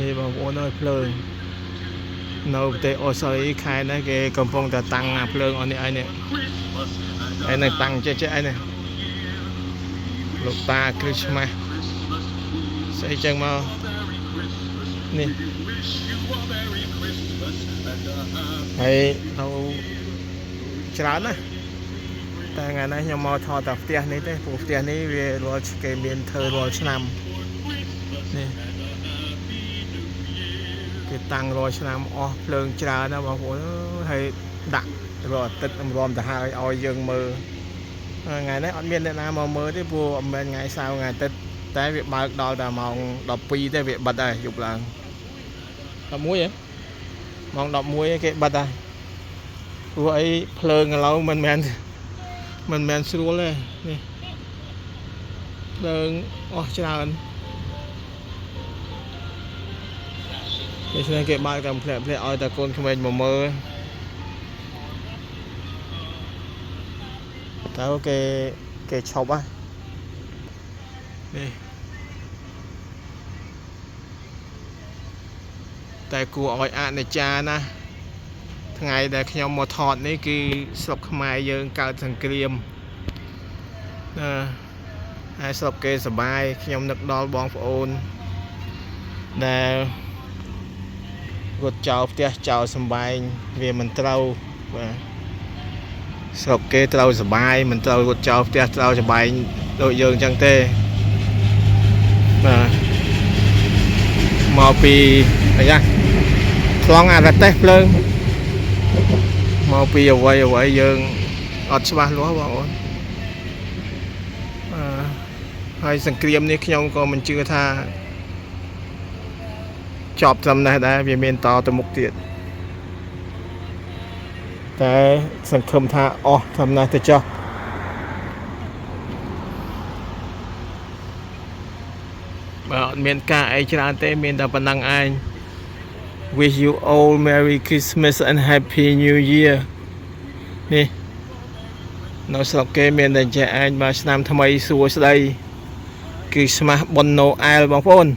นี่บอกว่าน้อยเพลิงនៅប្រទេសអូស្ត្រាលីខែនេះគេកំពុងតែតាំងភ្លើងអស់នេះឯនេះឯនេះតាំងចេះឯនេះលោកតាគ្រីស្មាស់ស្អីចឹងមកនេះហើយទៅច្រើនណាស់តែថ្ងៃនេះខ្ញុំមកថតតែផ្ទះនេះទេព្រោះផ្ទះនេះវារាល់គេមានធ្វើរាល់ឆ្នាំនេះគេតាំងរាល់ឆ្នាំអស់ភ្លើងច្រើនណាស់បងប្អូនហើយដាក់រាល់អាទិត្យរំទៅហើយឲ្យយើងមើលថ្ងៃនេះអត់មានអ្នកណាមកមើលទេព្រោះអត់មែនថ្ងៃសៅរ៍ថ្ងៃអាទិត្យតែវាបើកដល់តែម៉ោង12ទេវាបិទហើយយប់ឡើង11ហ៎ម៉ោង11គេបិទហើយព្រោះអីភ្លើងឥឡូវមិនមែនស្រួលទេនេះភ្លើងអស់ច្រើនដូច្នេះគេបើកតែផ្លែឲ្យតែកូនក្មេងមកមើលតើគេឈប់ហើយនេះតែគួរឲ្យអនិច្ចាណាថ្ងៃដែលខ្ញុំមកថតនេះគឺស្រុកខ្មែរយើងកើតសង្គ្រាមហើយស្រុកគេសបាយខ្ញុំនឹកដល់បងប្អូនដែលរត់ចោលផ្ទះចោលសំបែងវាមិនត្រូវបាទស្រុកគេត្រូវសបាយមិនត្រូវរត់ចោលផ្ទះត្រូវសំបែងដូចយើងអញ្ចឹងទេបាទមកពីអាយ៉ាខ្លងអារ៉ាតេសភ្លើងមកពីអ្វីយើងអត់ច្បាស់លាស់បងប្អូនហើយសង្គ្រាមនេះខ្ញុំក៏មិនជឿថាចប់ត្រឹមនេះដែរវាមានតទៅមុខទៀតតែសង្ឃឹមថាអស់ត្រឹមនេះទៅចុះបើអត់មានការអីច្រើនទេមានតែប៉ុណ្្នឹងឯង Wish you all Merry Christmas and Happy New Year នេះនៅស្រុកគេមានតែចេះឯងបើឆ្នាំថ្មីសួស្តីគឺស្មាស់បុណ្យណូអែលបងប្អូន